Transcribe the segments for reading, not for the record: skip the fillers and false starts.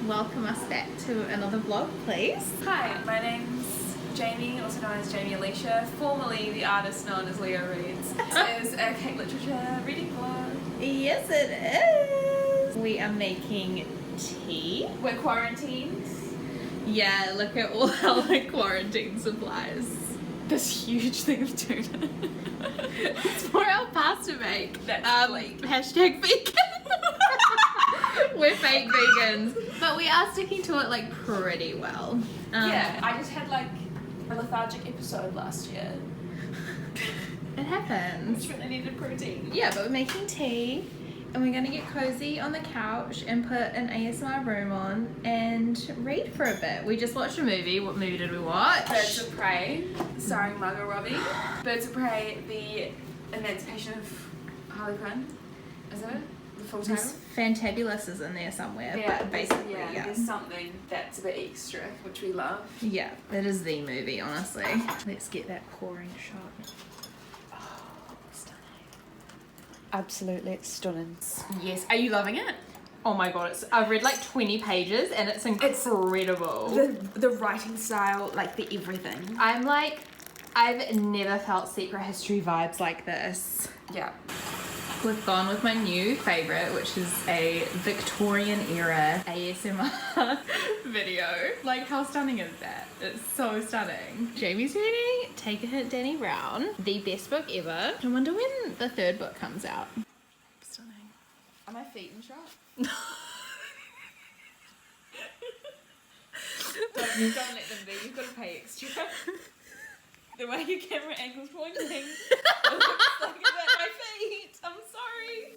welcome us back to another vlog, please. Hi, my name's Jaime, also known as Jaime Alisha, formerly the artist known as Leo Reads. This is a caitliterature reading vlog. Yes, it is. We are making tea. We're quarantined. Yeah, look at all our quarantine supplies. This huge thing of tuna. It's for our pasta make. That's hashtag vegan. We're fake vegans, but we are sticking to it like pretty well. Yeah, I just had like a lethargic episode last year. It happens. Which really needed protein. Yeah, but we're making tea and we're gonna get cozy on the couch and put an ASMR room on and read for a bit. We just watched a movie. What movie did we watch? Birds of Prey, starring Margot Robbie. Birds of Prey, the Emancipation of Harley Quinn. Is it? The full title? Fantabulous is in there somewhere, but basically, yeah. There's something that's a bit extra, which we love. Yeah, it is the movie, honestly. Let's get that pouring shot. Oh, stunning. Absolutely, it's stunning. Yes, are you loving it? Oh my god, I've read like 20 pages and it's incredible. The writing style, like the everything. I've never felt secret history vibes like this. Yeah. We've gone with my new favourite, which is a Victorian era ASMR video. Like, how stunning is that? It's so stunning. Jamie's reading Take a Hint, Danny Brown, the best book ever. I wonder when the third book comes out. Stunning. Are my feet in shot? Don't let them be. You've got to pay extra. The way your camera angle's pointing, it looks like it's at my feet. I'm sorry.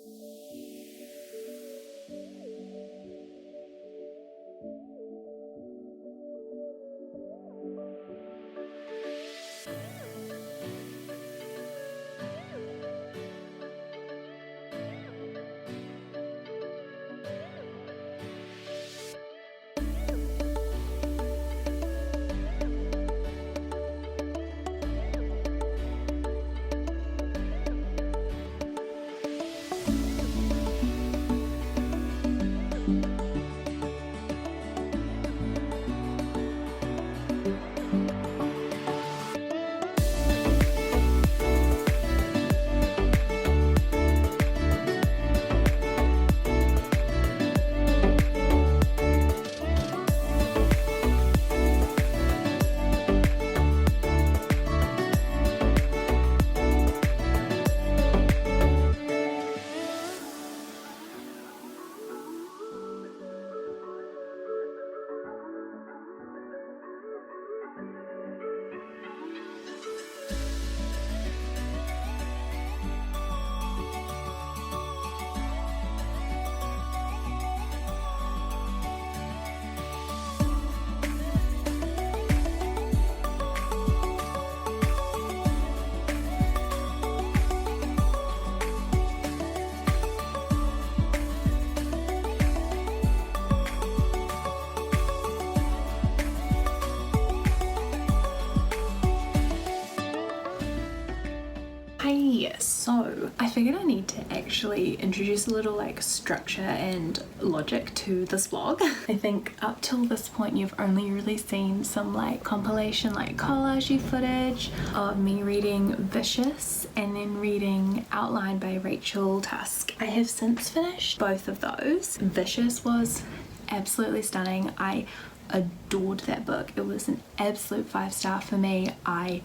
So I figured I need to actually introduce a little like structure and logic to this vlog. I think up till this point you've only really seen some like compilation like collage-y footage of me reading Vicious and then reading Outline by Rachel Tusk. I have since finished both of those. Vicious was absolutely stunning. I adored that book. It was an absolute 5-star for me. I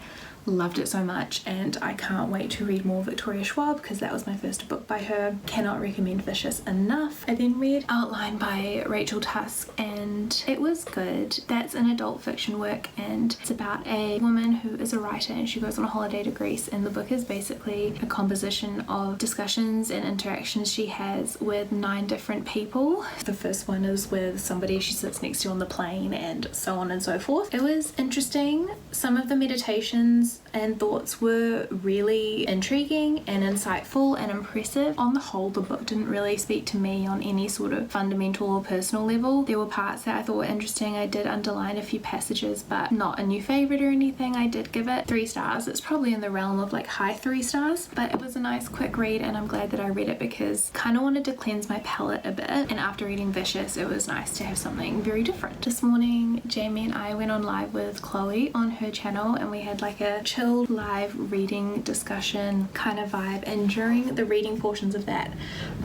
loved it so much and I can't wait to read more Victoria Schwab because that was my first book by her. Cannot recommend Vicious enough. I then read Outline by Rachel Tusk and it was good. That's an adult fiction work and it's about a woman who is a writer and she goes on a holiday to Greece, and the book is basically a composition of discussions and interactions she has with 9 different people. The first one is with somebody she sits next to on the plane and so on and so forth. It was interesting. Some of the meditations questions and thoughts were really intriguing and insightful and impressive. On the whole, the book didn't really speak to me on any sort of fundamental or personal level. There were parts that I thought were interesting. I did underline a few passages, but not a new favorite or anything. I did give it 3 stars. It's probably in the realm of like high 3 stars, but it was a nice quick read, and I'm glad that I read it because I kind of wanted to cleanse my palate a bit, and after reading Vicious it was nice to have something very different. This morning Jaime and I went on live with Chloe on her channel, and we had like a chilled live reading discussion kind of vibe, and during the reading portions of that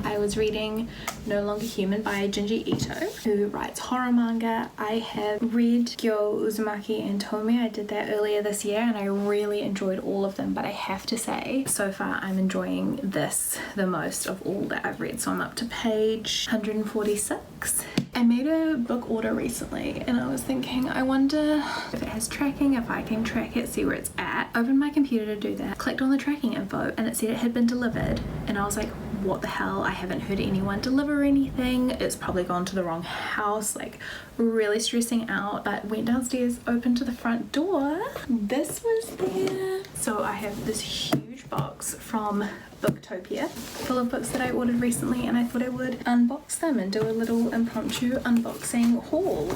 I was reading No Longer Human by Junji Ito, who writes horror manga. I have read Gyo, Uzumaki and Tome. I did that earlier this year and I really enjoyed all of them, but I have to say so far I'm enjoying this the most of all that I've read. So I'm up to page 146. I made a book order recently and I was thinking, I wonder if it has tracking, if I can track it, see where it's at. Opened my computer to do that, clicked on the tracking info and it said it had been delivered, and I was like, what the hell, I haven't heard anyone deliver anything, it's probably gone to the wrong house, like really stressing out. But went downstairs, opened to the front door, this was there. So I have this huge box from Booktopia full of books that I ordered recently, and I thought I would unbox them and do a little impromptu unboxing haul.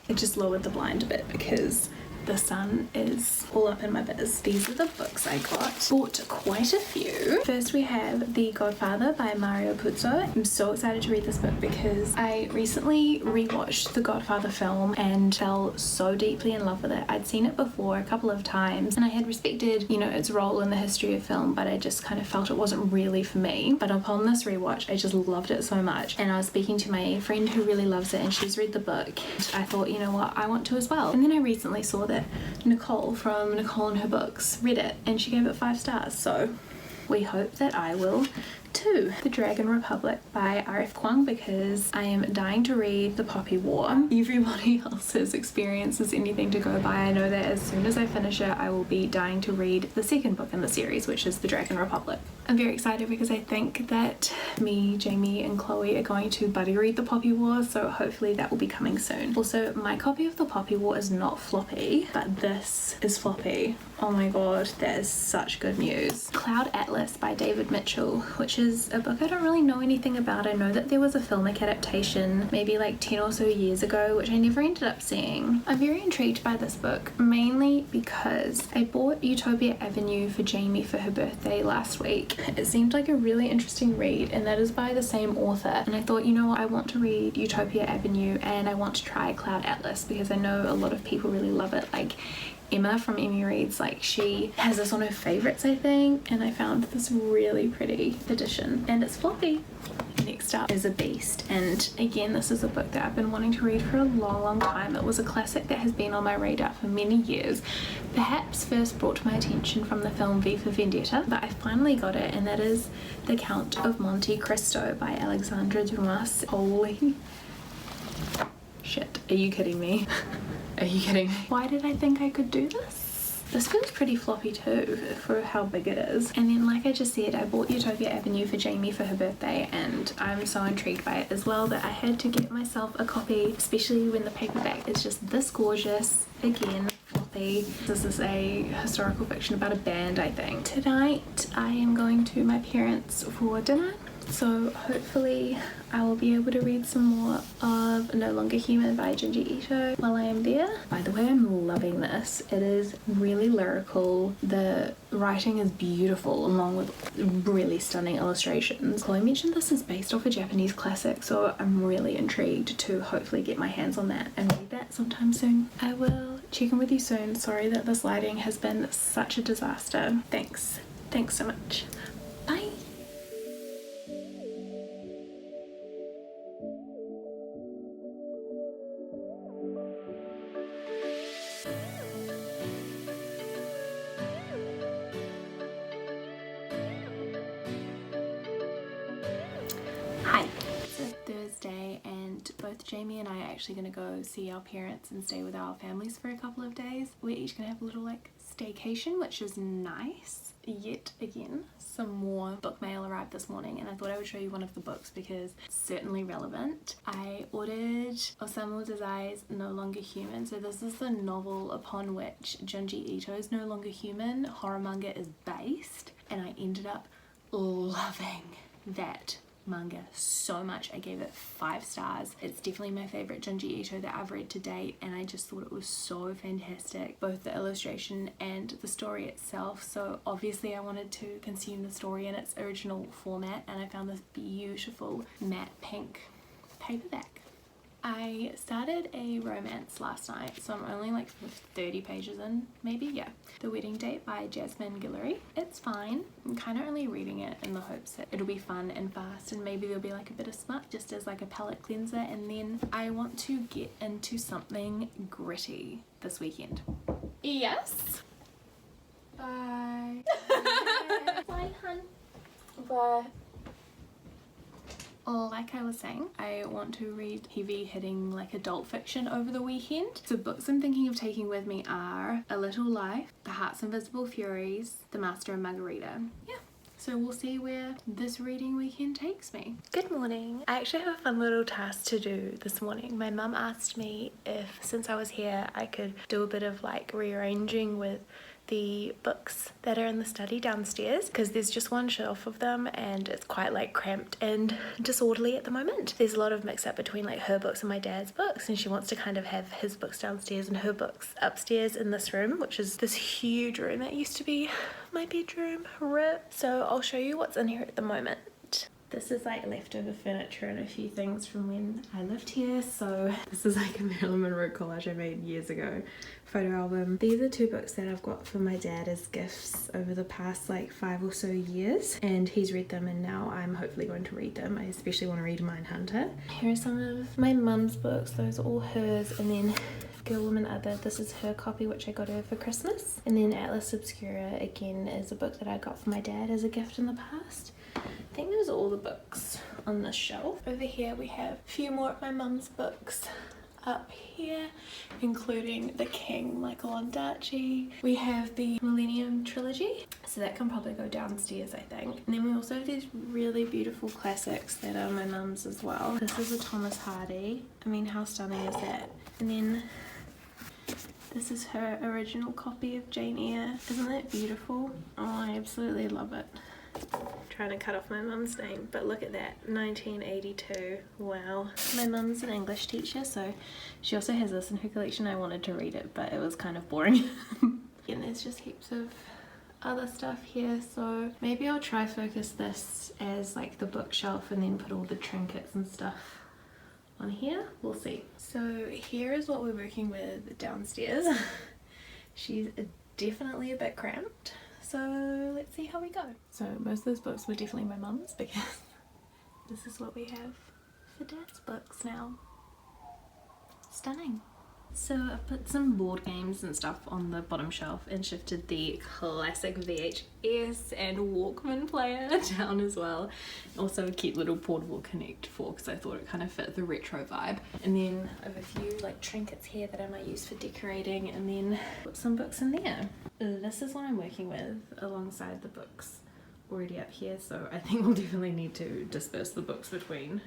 I just lowered the blind a bit because the sun is all up in my biz. These are the books I got. Bought quite a few. First we have The Godfather by Mario Putso. I'm so excited to read this book because I recently rewatched the Godfather film and fell so deeply in love with it. I'd seen it before a couple of times and I had respected, you know, its role in the history of film, but I just kind of felt it wasn't really for me. But upon this rewatch, I just loved it so much, and I was speaking to my friend who really loves it and she's read the book. I thought, you know what, I want to as well. And then I recently saw that Nicole from Nicole Her Books read it and she gave it 5 stars, so we hope that I will too. The Dragon Republic by R.F. Kuang, because I am dying to read The Poppy War. Everybody else's experience is anything to go by. I know that as soon as I finish it I will be dying to read the second book in the series, which is The Dragon Republic. I'm very excited because I think that me, Jaime and Chloe are going to buddy read The Poppy War, so hopefully that will be coming soon. Also, my copy of The Poppy War is not floppy, but this is floppy. Oh my god, that is such good news. Cloud Atlas by David Mitchell, which is a book I don't really know anything about. I know that there was a filmic adaptation maybe like 10 or so years ago, which I never ended up seeing. I'm very intrigued by this book, mainly because I bought Utopia Avenue for Jaime for her birthday last week. It seemed like a really interesting read, and that is by the same author, and I thought, you know what, I want to read Utopia Avenue and I want to try Cloud Atlas because I know a lot of people really love it. Like Emma from Emmy Reads, like she has this on her favorites I think, and I found this really pretty edition and it's floppy. Next up is A Beast, and again this is a book that I've been wanting to read for a long time. It was a classic that has been on my radar for many years, perhaps first brought to my attention from the film V for Vendetta, but I finally got it, and that is The Count of Monte Cristo by Alexandre Dumas. Holy shit, are you kidding me? Are you kidding me? Why did I think I could do this? This feels pretty floppy too for how big it is. And then like I just said, I bought Utopia Avenue for Jaime for her birthday, and I'm so intrigued by it as well that I had to get myself a copy, especially when the paperback is just this gorgeous. Again, floppy. This is a historical fiction about a band, I think. Tonight I am going to my parents for dinner, so hopefully I will be able to read some more of No Longer Human by Junji Ito while I am there. By the way, I'm loving this. It is really lyrical. The writing is beautiful along with really stunning illustrations. Chloe mentioned this is based off a Japanese classic, so I'm really intrigued to hopefully get my hands on that and read that sometime soon. I will check in with you soon. Sorry that this lighting has been such a disaster. Thanks so much. Bye. Hi. It's a Thursday and both Jaime and I are actually going to go see our parents and stay with our families for a couple of days. We're each going to have a little like staycation, which is nice. Yet again, some more book mail arrived this morning, and I thought I would show you one of the books because it's certainly relevant. I ordered Osamu Dazai's No Longer Human. So this is the novel upon which Junji Ito's No Longer Human horror manga is based, and I ended up loving that manga so much. I gave it 5 stars. It's definitely my favorite Junji Ito that I've read to date, and I just thought it was so fantastic, both the illustration and the story itself. So obviously I wanted to consume the story in its original format, and I found this beautiful matte pink paperback. I started a romance last night, so I'm only like 30 pages in, maybe, yeah. The Wedding Date by Jasmine Guillory. It's fine. I'm kind of only reading it in the hopes that it'll be fun and fast, and maybe there'll be like a bit of smut just as like a palette cleanser, and then I want to get into something gritty this weekend. Yes? Bye. Bye, hun. Bye. Like I was saying, I want to read heavy hitting like adult fiction over the weekend. So books I'm thinking of taking with me are A Little Life, The Heart's Invisible Furies, The Master and Margarita. Yeah. So we'll see where this reading weekend takes me. Good morning. I actually have a fun little task to do this morning. My mum asked me if, since I was here, I could do a bit of like rearranging with the books that are in the study downstairs, because there's just one shelf of them and it's quite like cramped and disorderly at the moment. There's a lot of mix up between like her books and my dad's books, and she wants to kind of have his books downstairs and her books upstairs in this room, which is this huge room that used to be my bedroom. RIP. So I'll show you what's in here at the moment. This is like leftover furniture and a few things from when I lived here. So this is like a Marilyn Monroe collage I made years ago. Photo album. These are 2 books that I've got for my dad as gifts over the past like 5 or so years, and he's read them and now I'm hopefully going to read them. I especially want to read Mindhunter. Here are some of my mum's books. Those are all hers, and then Girl, Woman, Other. This is her copy, which I got her for Christmas. And then Atlas Obscura, again, is a book that I got for my dad as a gift in the past. I think those are all the books on this shelf. Over here we have a few more of my mum's books up here, including The King, Michael Ondaatje. We have the Millennium Trilogy, so that can probably go downstairs, I think. And then we also have these really beautiful classics that are my mum's as well. This is a Thomas Hardy. I mean, how stunning is that? And then this is her original copy of Jane Eyre. Isn't that beautiful? Oh, I absolutely love it. Trying to cut off my mum's name, but look at that, 1982. Wow. My mum's an English teacher, so she also has this in her collection. I wanted to read it, but it was kind of boring. And there's just heaps of other stuff here, so maybe I'll try focus this as like the bookshelf and then put all the trinkets and stuff on here. We'll see. So here is what we're working with downstairs. She's definitely a bit cramped, so let's see how we go. So most of those books were definitely my mum's, because this is what we have for dad's books now. Stunning. So I put some board games and stuff on the bottom shelf and shifted the classic VHS and Walkman player down as well. Also a cute little portable Connect fork, because I thought it kind of fit the retro vibe. And then I have a few like trinkets here that I might use for decorating, and then put some books in there. This is what I'm working with alongside the books already up here, so I think we'll definitely need to disperse the books between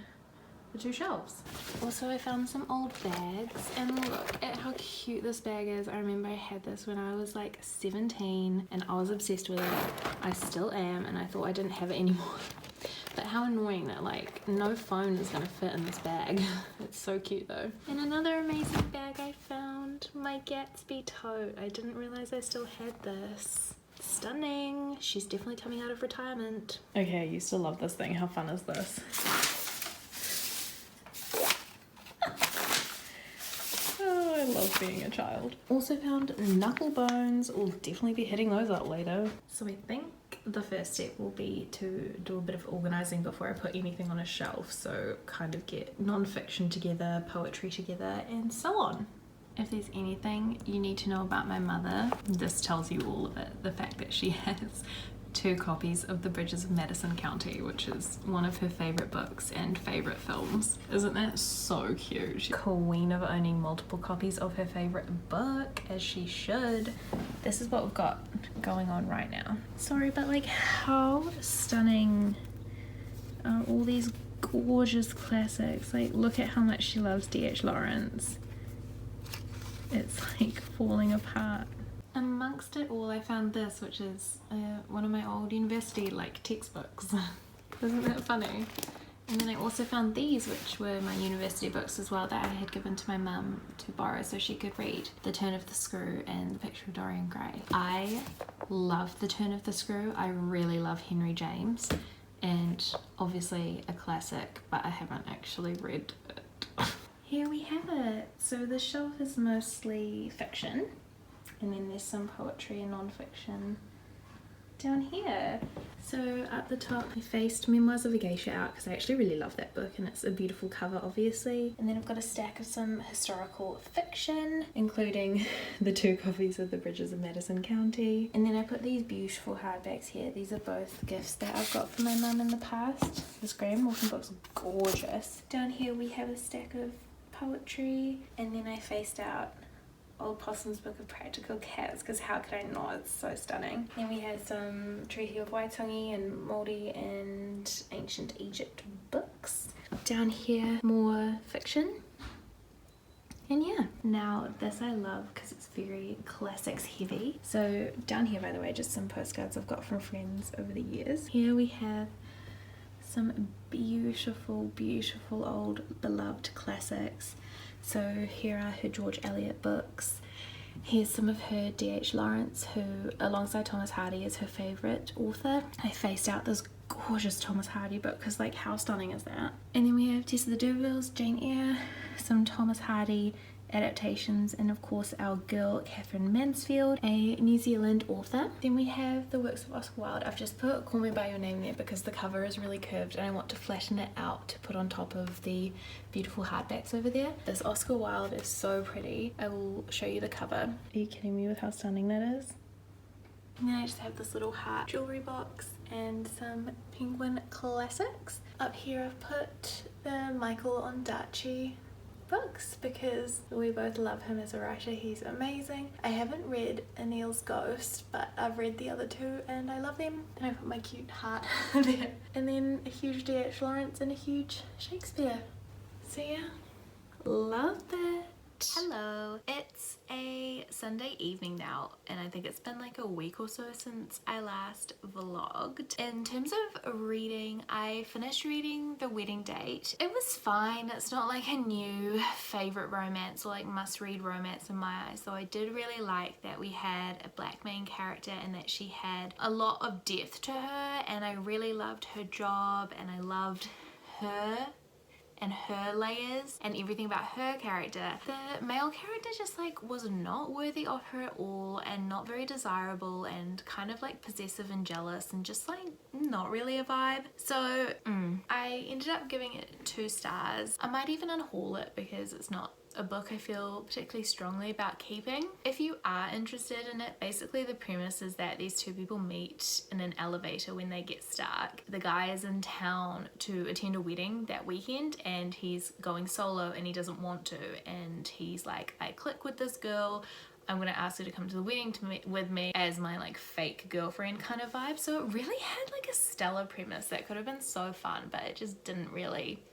the 2 shelves. Also, I found some old bags, and look at how cute this bag is. I remember I had this when I was like 17 and I was obsessed with it. I still am, and I thought I didn't have it anymore. But how annoying that like no phone is gonna fit in this bag. It's so cute though. And another amazing bag I found, my Gatsby tote. I didn't realize I still had this. Stunning. She's definitely coming out of retirement. Okay, I used to love this thing. How fun is this? I love being a child. Also found knuckle bones. We'll definitely be hitting those up later. So I think the first step will be to do a bit of organizing before I put anything on a shelf. So kind of get non-fiction together, poetry together, and so on. If there's anything you need to know about my mother, this tells you all of it. The fact that she has 2 copies of The Bridges of Madison County, which is one of her favourite books and favourite films. Isn't that so cute? She's queen of owning multiple copies of her favourite book, as she should. This is what we've got going on right now. Sorry, but like, how stunning are all these gorgeous classics? Like, look at how much she loves D.H. Lawrence. It's like falling apart. Amongst it all, I found this, which is one of my old university like textbooks. Isn't that funny? And then I also found these, which were my university books as well, that I had given to my mum to borrow so she could read The Turn of the Screw and The Picture of Dorian Gray. I love The Turn of the Screw. I really love Henry James, and obviously a classic, but I haven't actually read it. Here we have it. So the shelf is mostly fiction, and then there's some poetry and non-fiction down here. So at the top I faced Memoirs of a Geisha out because I actually really love that book and it's a beautiful cover, obviously. And then I've got a stack of some historical fiction, including the 2 copies of The Bridges of Madison County. And then I put these beautiful hardbacks here. These are both gifts that I've got from my mum in the past. This Graham Norton book's gorgeous. Down here we have a stack of poetry, and then I faced out Old Possum's Book of Practical Cats, because how could I not? It's so stunning. Then we have some Treaty of Waitangi and Moldy and Ancient Egypt books. Down here, more fiction. And yeah, now this I love because it's very classics heavy. So down here, by the way, just some postcards I've got from friends over the years. Here we have some beautiful, beautiful old beloved classics. So here are her George Eliot books. Here's some of her D.H. Lawrence, who alongside Thomas Hardy is her favourite author. I faced out this gorgeous Thomas Hardy book because like how stunning is that? And then we have Tessa the D'Urbervilles, Jane Eyre, some Thomas Hardy adaptations, and of course our girl Catherine Mansfield, a New Zealand author. Then we have the works of Oscar Wilde. I've just put Call Me By Your Name there because the cover is really curved and I want to flatten it out to put on top of the beautiful hardbacks over there. This Oscar Wilde is so pretty. I will show you the cover. Are you kidding me with how stunning that is? And then I just have this little heart jewellery box and some Penguin classics. Up here I've put the Michael Ondaatje books because we both love him as a writer. He's amazing. I haven't read Anile's Ghost, but I've read the other 2 and I love them. And I put my cute heart there. And then a huge D.H. Lawrence and a huge Shakespeare. So yeah, love that. Hello, it's a Sunday evening now and I think it's been like a week or so since I last vlogged. In terms of reading, I finished reading The Wedding Date. It was fine. It's not like a new favourite romance or like must read romance in my eyes, though I did really like that we had a black main character and that she had a lot of depth to her, and I really loved her job and I loved her and her layers and everything about her character. The male character just like was not worthy of her at all and not very desirable and kind of like possessive and jealous and just like not really a vibe. So I ended up giving it 2 stars. I might even unhaul it because it's not a book I feel particularly strongly about keeping. If you are interested in it, basically the premise is that these 2 people meet in an elevator when they get stuck. The guy is in town to attend a wedding that weekend and he's going solo and he doesn't want to, and he's like, I click with this girl, I'm gonna ask her to come to the wedding to meet with me as my like fake girlfriend kind of vibe. So it really had like a stellar premise that could have been so fun, but it just didn't really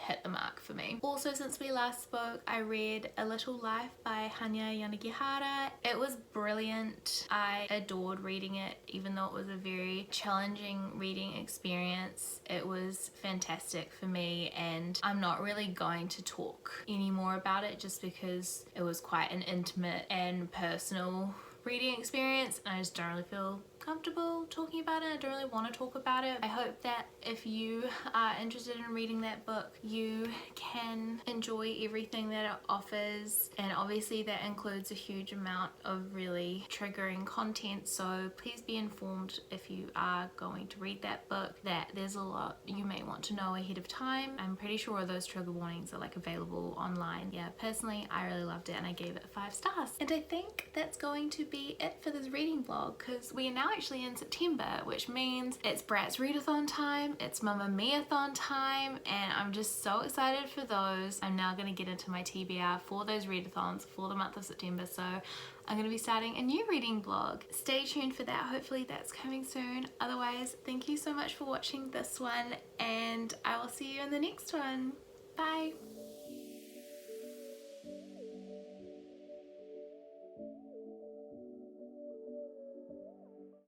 hit the mark for me. Also, since we last spoke, I read A Little Life by Hanya Yanagihara. It was brilliant. I adored reading it, even though it was a very challenging reading experience. It was fantastic for me, and I'm not really going to talk anymore about it just because it was quite an intimate and personal reading experience and I just don't really feel comfortable talking about it. I don't really want to talk about it. I hope that if you are interested in reading that book, you can enjoy everything that it offers, and obviously that includes a huge amount of really triggering content, so please be informed if you are going to read that book that there's a lot you may want to know ahead of time. I'm pretty sure those trigger warnings are like available online. Yeah, personally I really loved it and I gave it 5 stars. And I think that's going to be it for this reading vlog because we are now now actually in September, which means it's Brat's Readathon time, it's Mamma Mia-thon time, and I'm just so excited for those. I'm now going to get into my TBR for those readathons for the month of September, so I'm going to be starting a new reading blog. Stay tuned for that. Hopefully that's coming soon. Otherwise, thank you so much for watching this one, and I will see you in the next one. Bye!